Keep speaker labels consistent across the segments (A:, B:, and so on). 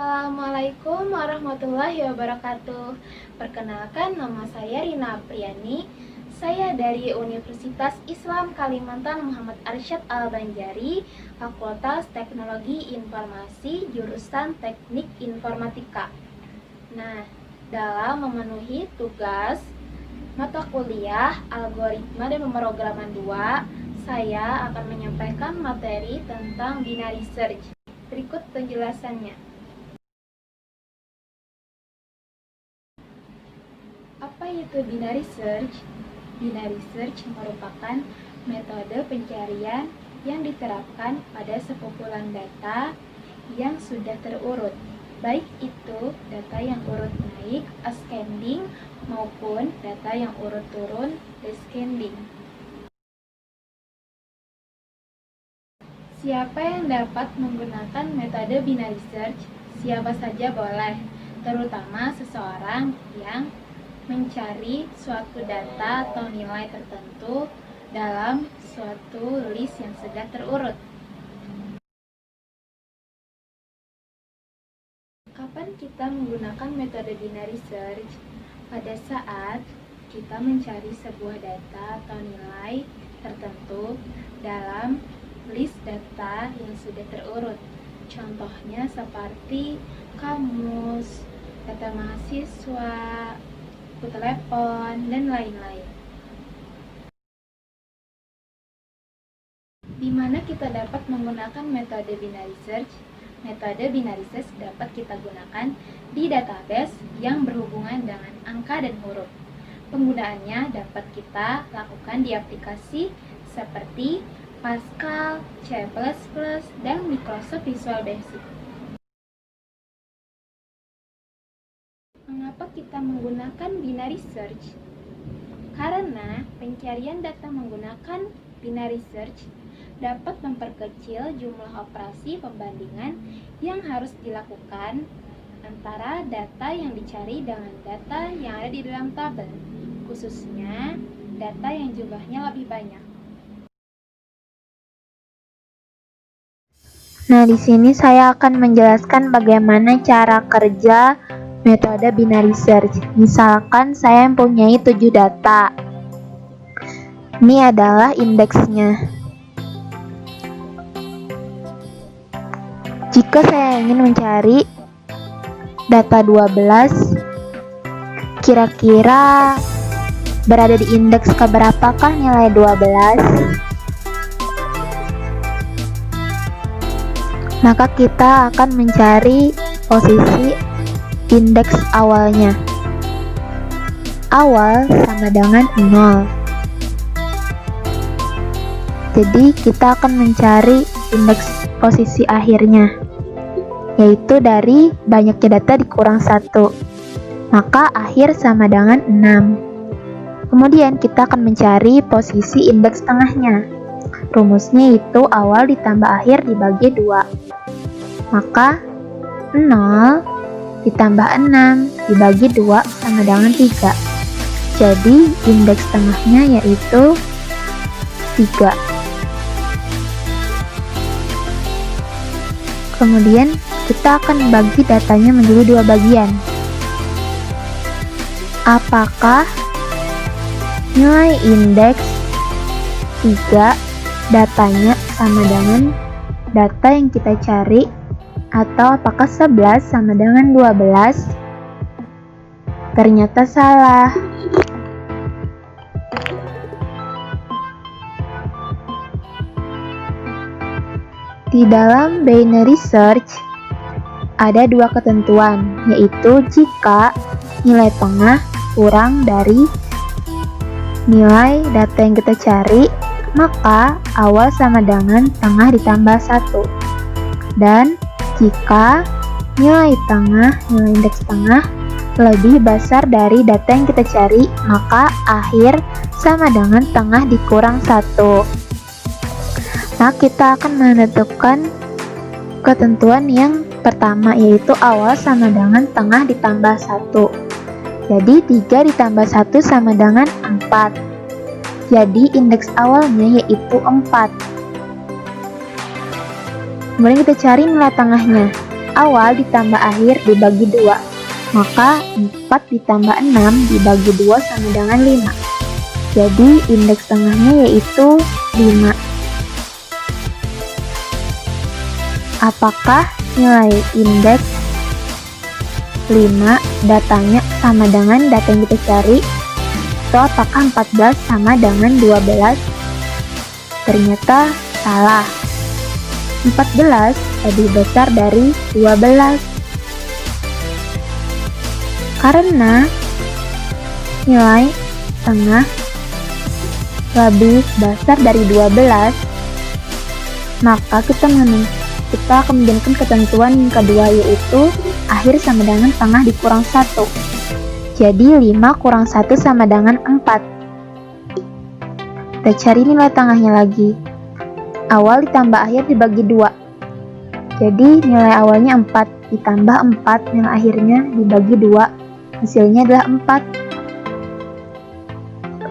A: Assalamualaikum warahmatullahi wabarakatuh. Perkenalkan, nama saya Rina Apriani. Saya dari Universitas Islam Kalimantan Muhammad Arsyad Al-Banjari, Fakultas Teknologi Informasi, jurusan Teknik Informatika. Nah, dalam memenuhi tugas mata kuliah Algoritma dan Pemrograman 2, saya akan menyampaikan materi tentang binary search. Berikut penjelasannya. Apa itu binary search? Binary search merupakan metode pencarian yang diterapkan pada sekumpulan data yang sudah terurut, baik itu data yang urut naik ascending maupun data yang urut turun descending. Siapa yang dapat menggunakan metode binary search? Siapa saja boleh, terutama seseorang yang mencari suatu data atau nilai tertentu dalam suatu list yang sudah terurut. Kapan kita menggunakan metode binary search? Pada saat kita mencari sebuah data atau nilai tertentu dalam list data yang sudah terurut. Contohnya seperti kamus, data mahasiswa, buku telepon, dan lain-lain. Di mana kita dapat menggunakan metode binary search? Metode binary search dapat kita gunakan di database yang berhubungan dengan angka dan huruf. Penggunaannya dapat kita lakukan di aplikasi seperti Pascal, C++, dan Microsoft Visual Basic. Mengapa kita menggunakan binary search? Karena pencarian data menggunakan binary search dapat memperkecil jumlah operasi pembandingan yang harus dilakukan antara data yang dicari dengan data yang ada di dalam tabel, khususnya data yang jumlahnya lebih banyak.
B: Nah, di sini saya akan menjelaskan bagaimana cara kerja metode binary search. Misalkan saya mempunyai 7 data. Ini adalah indeksnya. Jika saya ingin mencari data 12, kira-kira berada di indeks keberapakah nilai 12? Maka kita akan mencari posisi indeks awalnya. Awal sama dengan 0. Jadi kita akan mencari indeks posisi akhirnya, yaitu dari banyaknya data dikurang 1. Maka akhir sama dengan 6. Kemudian kita akan mencari posisi indeks tengahnya. Rumusnya itu awal ditambah akhir dibagi 2. Maka 0 ditambah 6 dibagi 2 sama dengan 3. Jadi indeks tengahnya yaitu 3. Kemudian kita akan bagi datanya menjadi 2 bagian. Apakah nilai indeks 3 datanya sama dengan data yang kita cari, atau apakah 11 sama dengan 12? Ternyata salah. Di dalam binary search ada 2 ketentuan, yaitu jika nilai tengah kurang dari nilai data yang kita cari, maka awal sama dengan tengah ditambah 1. Dan jika nilai indeks tengah lebih besar dari data yang kita cari, maka akhir sama dengan tengah dikurang 1. Nah, kita akan menentukan ketentuan yang pertama, yaitu awal sama dengan tengah ditambah 1. Jadi 3 ditambah 1 sama dengan 4. Jadi indeks awalnya yaitu 4. Kemudian kita cari nilai tengahnya. awal ditambah akhir dibagi 2, maka 4 ditambah 6 dibagi 2 sama dengan 5. Jadi indeks tengahnya yaitu 5. Apakah nilai indeks 5 datanya sama dengan data yang kita cari? Atau apakah 14 sama dengan 12? Ternyata salah. 14 lebih besar dari 12. Karena nilai tengah lebih besar dari 12, maka kita akan menjalankan ketentuan yang kedua, yaitu akhir sama dengan tengah dikurang 1. Jadi 5 kurang 1 sama dengan 4. Kita cari nilai tengahnya lagi. Awal ditambah akhir dibagi 2. Jadi nilai awalnya 4 ditambah 4, nilai akhirnya dibagi 2. Hasilnya adalah 4.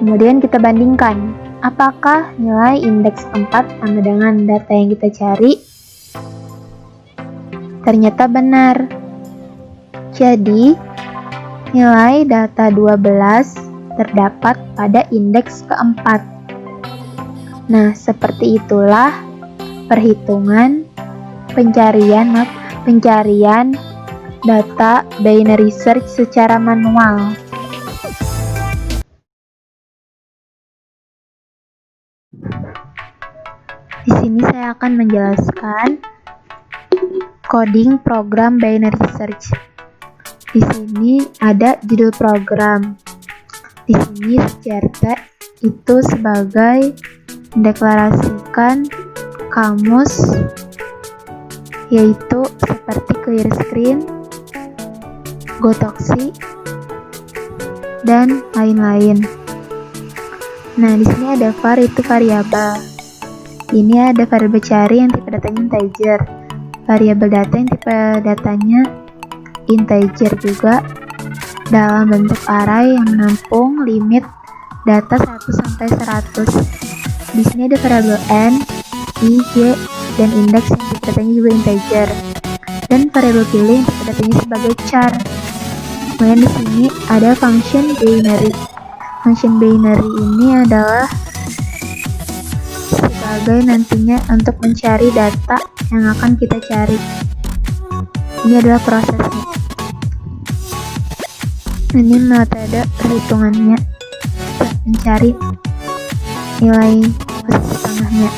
B: Kemudian kita bandingkan. Apakah nilai indeks 4 sama dengan data yang kita cari? Ternyata benar. Jadi nilai data 12 terdapat pada indeks keempat. Nah, seperti itulah perhitungan pencarian data binary search secara manual. Di sini saya akan menjelaskan coding program binary search. Di sini ada judul program. Di sini CRT itu sebagai mendeklarasikan kamus, yaitu seperti clear screen, gotoxi, dan lain-lain. Nah, di sini ada var, itu variabel. Ini ada variabel cari yang tipe datanya integer, variabel data yang tipe datanya integer juga dalam bentuk array yang menampung limit data 1 sampai 100. Di sini ada variabel n, i, j, dan indeks yang tipe datanya juga integer, dan variabel pilih yang tipe datanya sebagai char. Kemudian di sini ada function binary. Function binary ini adalah sebagai nantinya untuk mencari data yang akan kita cari. Ini adalah prosesnya. Ini metode perhitungannya, mencari nilai posisi tengahnya.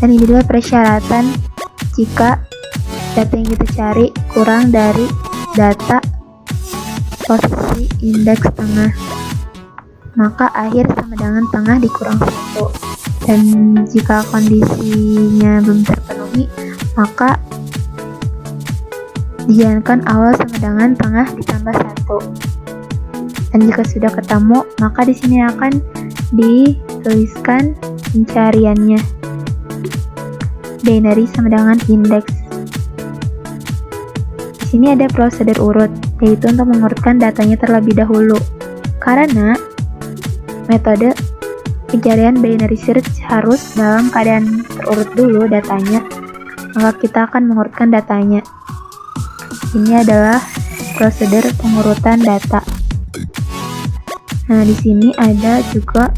B: Dan ini adalah persyaratan jika data yang kita cari kurang dari data posisi indeks tengah, maka akhir sama dengan tengah dikurang 1. Dan jika kondisinya belum terpenuhi, maka dijalankan awal sama dengan tengah ditambah 1. Dan jika sudah ketemu, maka di sini akan dituliskan pencariannya. Binary sama dengan indeks. Di sini ada prosedur urut, yaitu untuk mengurutkan datanya terlebih dahulu. Karena metode pencarian binary search harus dalam keadaan terurut dulu datanya, maka kita akan mengurutkan datanya. Ini adalah prosedur pengurutan data. Nah, di sini ada juga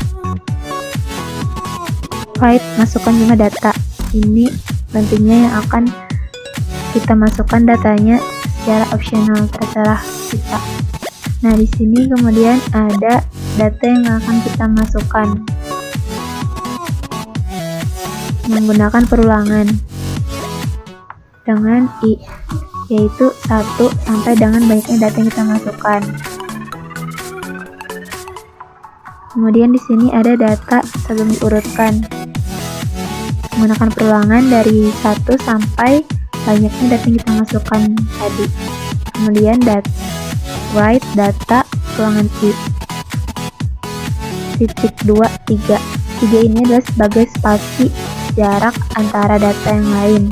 B: write, masukkan jumlah data. Ini nantinya yang akan kita masukkan datanya secara opsional, terserah kita. Nah, di sini kemudian ada data yang akan kita masukkan menggunakan perulangan dengan i, yaitu 1 sampai dengan banyaknya data yang kita masukkan. Kemudian di sini ada data sebelum diurutkan menggunakan perulangan dari 1 sampai banyaknya data yang kita masukkan tadi. Kemudian write data perulangan i titik 2, 3. 3 ini adalah sebagai spasi jarak antara data yang lain.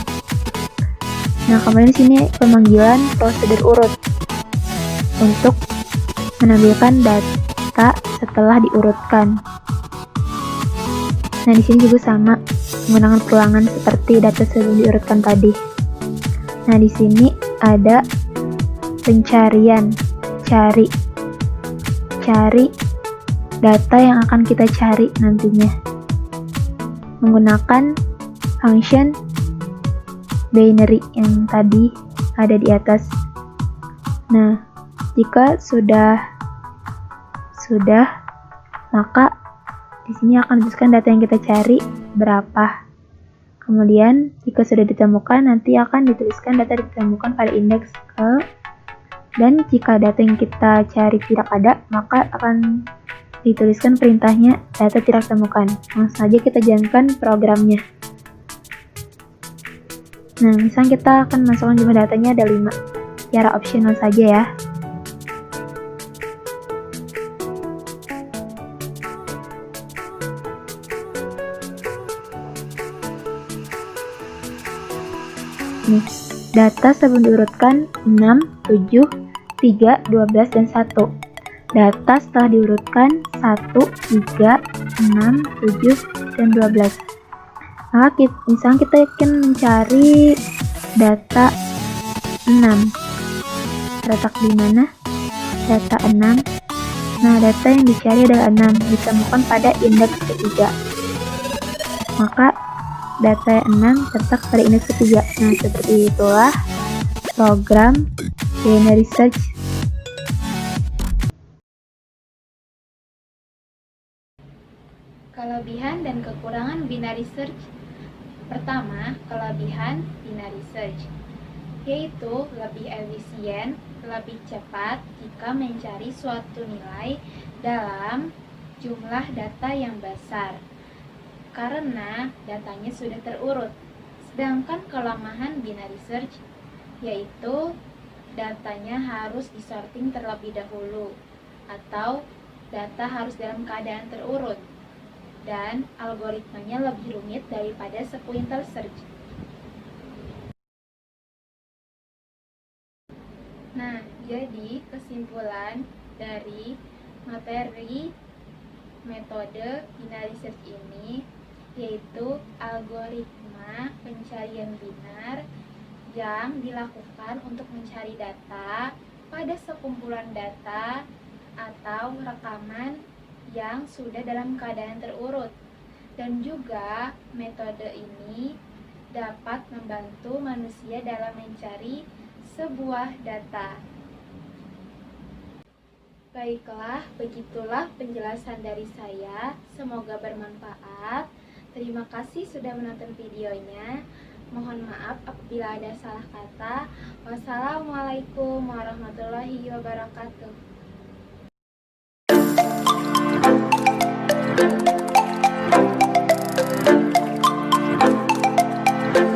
B: Nah, kemudian di sini pemanggilan prosedur urut untuk menampilkan data setelah diurutkan. Nah, di sini juga sama menggunakan perulangan seperti data sebelum diurutkan tadi. Nah, di sini ada pencarian, cari data yang akan kita cari nantinya menggunakan function binary yang tadi ada di atas. Nah, jika sudah, maka di sini akan dituliskan data yang kita cari berapa. Kemudian, jika sudah ditemukan, nanti akan dituliskan data ditemukan pada indeks ke. Dan jika data yang kita cari tidak ada, maka akan dituliskan perintahnya data tidak ditemukan. Langsung saja kita jalankan programnya. Nah, misalnya kita akan masukkan jumlah datanya ada 5. Secara optional saja ya. Nih, data sebelum diurutkan 6, 7, 3, 12, dan 1. Data setelah diurutkan 1, 3, 6, 7, dan 12. Maka misalnya kita akan mencari data 6. Terletak di mana? Data 6. Nah, data yang dicari adalah 6, ditemukan pada indeks ketiga. Maka data 6 terletak pada indeks ketiga. Nah, seperti itulah program binary search.
A: Kelebihan dan kekurangan binary search. Pertama, kelebihan binary search yaitu lebih efisien, lebih cepat jika mencari suatu nilai dalam jumlah data yang besar karena datanya sudah terurut. Sedangkan kelemahan binary search yaitu datanya harus disorting terlebih dahulu atau data harus dalam keadaan terurut dan algoritmanya lebih rumit daripada sequential search. Nah, jadi kesimpulan dari materi metode binary search ini yaitu algoritma pencarian binar yang dilakukan untuk mencari data pada sekumpulan data atau rekaman yang sudah dalam keadaan terurut. Dan juga metode ini dapat membantu manusia dalam mencari sebuah data. Baiklah, begitulah penjelasan dari saya. Semoga bermanfaat. Terima kasih sudah menonton videonya. Mohon maaf apabila ada salah kata. Wassalamualaikum warahmatullahi wabarakatuh.